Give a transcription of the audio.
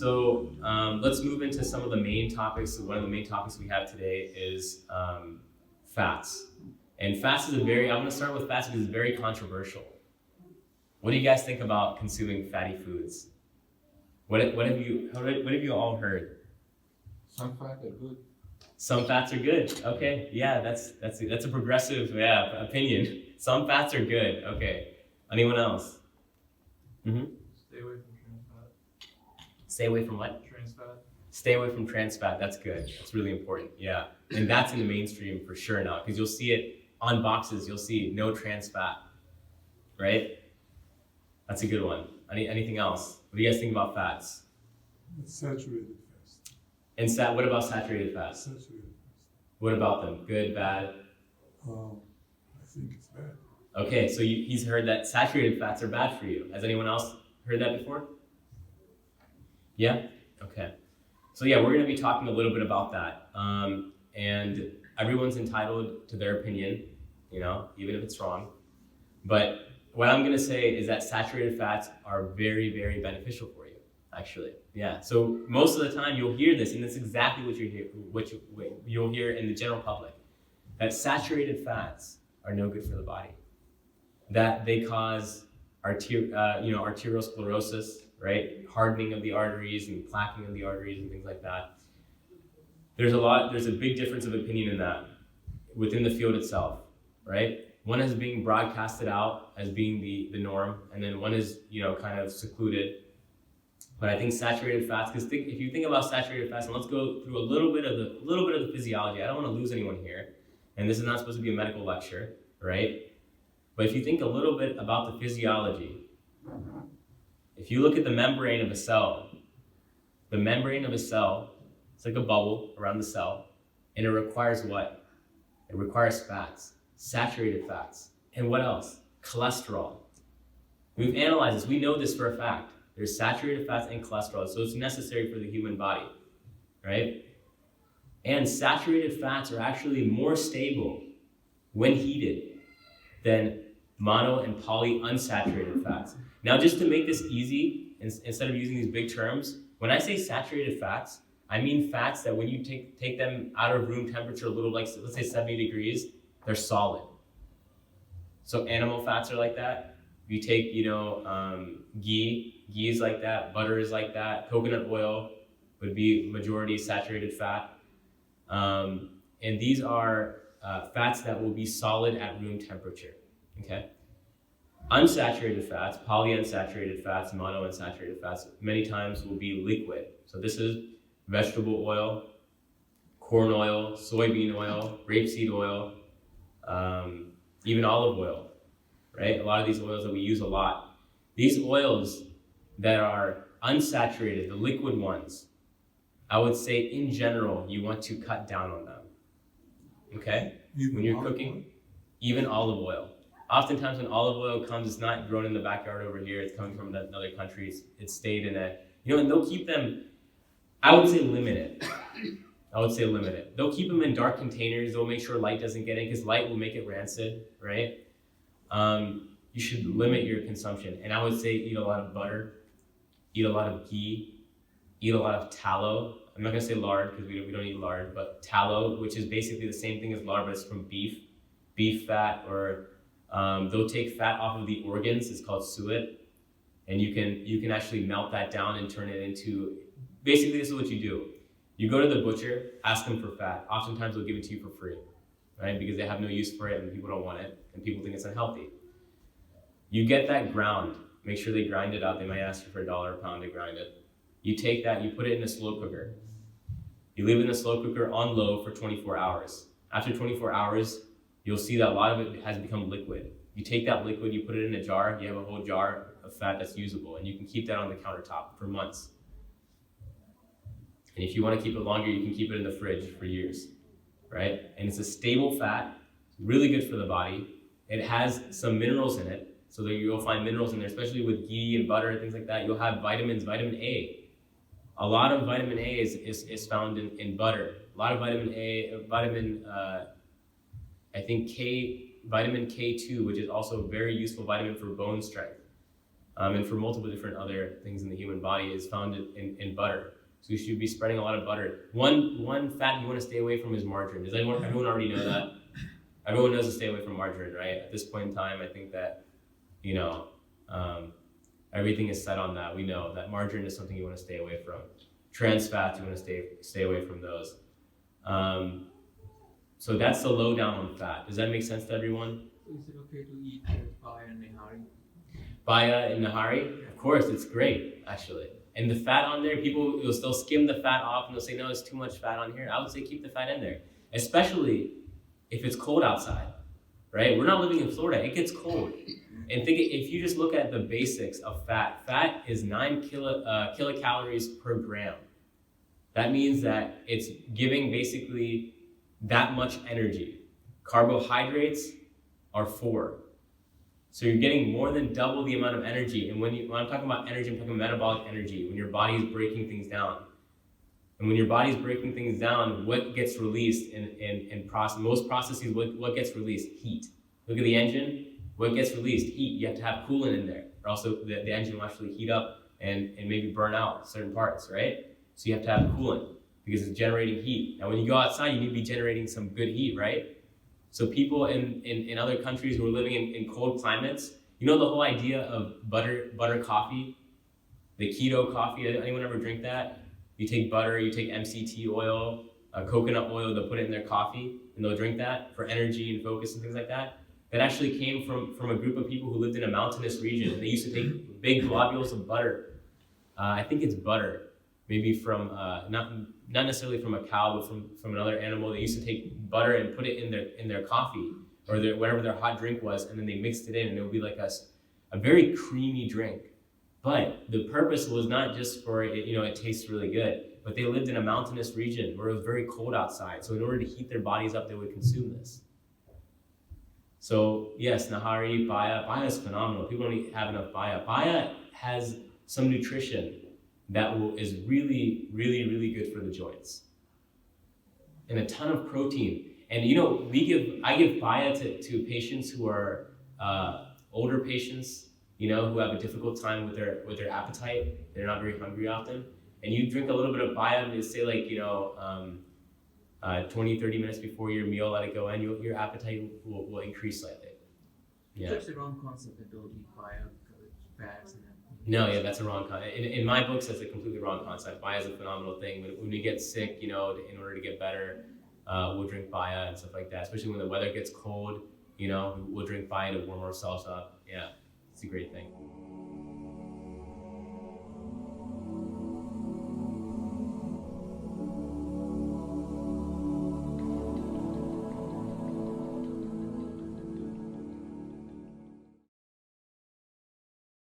Let's move into some of the main topics. So one of the main topics we have today is fats. And fats is I'm going to start with fats because it's very controversial. What do you guys think about consuming fatty foods? What have you all heard? Some fat are good. Some fats are good. Okay, yeah, that's a progressive opinion. Some fats are good. Okay, anyone else? Mm-hmm. Stay away from trans fat. Stay away from what? Trans fat. Stay away from trans fat. That's good. That's really important. Yeah, and that's in the mainstream for sure now because you'll see it on boxes. You'll see no trans fat, right? That's a good one. Anything else? What do you guys think about fats? Saturated fats. And what about saturated fats? Saturated fats. What about them? Good, bad? I think it's bad. Okay, so he's heard that saturated fats are bad for you. Has anyone else heard that before? Yeah? Okay. So yeah, we're going to be talking a little bit about that. And everyone's entitled to their opinion, even if it's wrong. But what I'm going to say is that saturated fats are very, very beneficial for you, actually. Yeah. So most of the time you'll hear this, and that's exactly what you'll hear in the general public, that saturated fats are no good for the body, that they cause arteriosclerosis, right? Hardening of the arteries and plaquing of the arteries and things like that. There's a big difference of opinion in that within the field itself, right? One is being broadcasted out as being the norm, and then one is, kind of secluded. But I think saturated fats, because if you think about saturated fats, and let's go through a little bit of the physiology. I don't want to lose anyone here, and this is not supposed to be a medical lecture, right? But if you think a little bit about the physiology, if you look at the membrane of a cell, it's like a bubble around the cell, and it requires what? It requires fats, saturated fats. And what else? Cholesterol. We've analyzed this. We know this for a fact. There's saturated fats and cholesterol, so it's necessary for the human body, right? And saturated fats are actually more stable when heated than mono and polyunsaturated fats. Now, just to make this easy, instead of using these big terms, when I say saturated fats, I mean fats that when you take them out of room temperature, a little like, let's say 70 degrees, they're solid. So animal fats are like that. If you take, ghee is like that, butter is like that, coconut oil would be majority saturated fat. And these are fats that will be solid at room temperature, okay? Unsaturated fats, polyunsaturated fats, monounsaturated fats, many times will be liquid. So this is vegetable oil, corn oil, soybean oil, rapeseed oil, even olive oil, right? A lot of these oils that we use a lot. These oils that are unsaturated, the liquid ones, I would say in general, you want to cut down on them, okay? When you're cooking, even olive oil. Oftentimes when olive oil comes, it's not grown in the backyard over here, it's coming from another country, it's stayed in and they'll keep them, I would say limit it. They'll keep them in dark containers. They'll make sure light doesn't get in because light will make it rancid, right? You should limit your consumption. And I would say eat a lot of butter, eat a lot of ghee, eat a lot of tallow. I'm not gonna say lard because we don't eat lard, but tallow, which is basically the same thing as lard, but it's from beef fat, or they'll take fat off of the organs. It's called suet, and you can actually melt that down and turn it into. Basically, this is what you do. You go to the butcher, ask them for fat. Oftentimes, they'll give it to you for free, right? Because they have no use for it and people don't want it and people think it's unhealthy. You get that ground. Make sure they grind it up. They might ask you for $1 a pound to grind it. You take that, you put it in a slow cooker. You leave it in a slow cooker on low for 24 hours. After 24 hours, you'll see that a lot of it has become liquid. You take that liquid, you put it in a jar, you have a whole jar of fat that's usable, and you can keep that on the countertop for months. And if you want to keep it longer, you can keep it in the fridge for years, right? And it's a stable fat, really good for the body. It has some minerals in it, so that you'll find minerals in there, especially with ghee and butter and things like that. You'll have vitamins, vitamin A. A lot of vitamin A is found in butter. A lot of vitamin A, vitamin K2, which is also a very useful vitamin for bone strength. and for multiple different other things in the human body is found in butter. So you should be spreading a lot of butter. One fat you want to stay away from is margarine. Does everyone already know that? Everyone knows to stay away from margarine, right? At this point in time, I think that, you know, everything is set on that. We know that margarine is something you want to stay away from. Trans fats, you want to stay away from those. So that's the lowdown on fat. Does that make sense to everyone? So is it okay to eat paya and nihari? Baya and nahari, of course, it's great, actually. And the fat on there, people will still skim the fat off and they'll say, no, it's too much fat on here. I would say keep the fat in there, especially if it's cold outside, right? We're not living in Florida, it gets cold. And think if you just look at the basics of fat is 9 kilocalories per gram. That means that it's giving basically that much energy. Carbohydrates are 4. So you're getting more than double the amount of energy. And when I'm talking about energy, I'm talking metabolic energy, when your body is breaking things down. And when your body's breaking things down, what gets released in most processes, what gets released? Heat. Look at the engine, what gets released? Heat. You have to have coolant in there, or also the engine will actually heat up and maybe burn out certain parts, right? So you have to have coolant because it's generating heat. Now when you go outside, you need to be generating some good heat, right? So people in other countries who are living in cold climates, you know the whole idea of butter coffee, the keto coffee, anyone ever drink that? You take butter, you take MCT oil, coconut oil, they'll put it in their coffee and they'll drink that for energy and focus and things like that. That actually came from a group of people who lived in a mountainous region. They used to take big globules of butter. I think it's butter, maybe from, not necessarily from a cow, but from another animal. They used to take butter and put it in their coffee or whatever their hot drink was, and then they mixed it in, and it would be like a very creamy drink. But the purpose was not just for it, it tastes really good, but they lived in a mountainous region where it was very cold outside. So in order to heat their bodies up, they would consume this. So yes, nahari, baya is phenomenal. People don't have enough baya. Baya has some nutrition that is really, really, really good for the joints. And a ton of protein. And I give baya to patients who are older patients, who have a difficult time with their appetite. They're not very hungry often. And you drink a little bit of baya, and they say 20, 30 minutes before your meal, let it go in, your appetite will increase slightly. Yeah. That's the wrong concept that don't eat paya because it's fats and No, yeah, that's a wrong concept. In my books, that's a completely wrong concept. Baya is a phenomenal thing. When we get sick, in order to get better, we'll drink baya and stuff like that. Especially when the weather gets cold, we'll drink baya to warm ourselves up. Yeah, it's a great thing.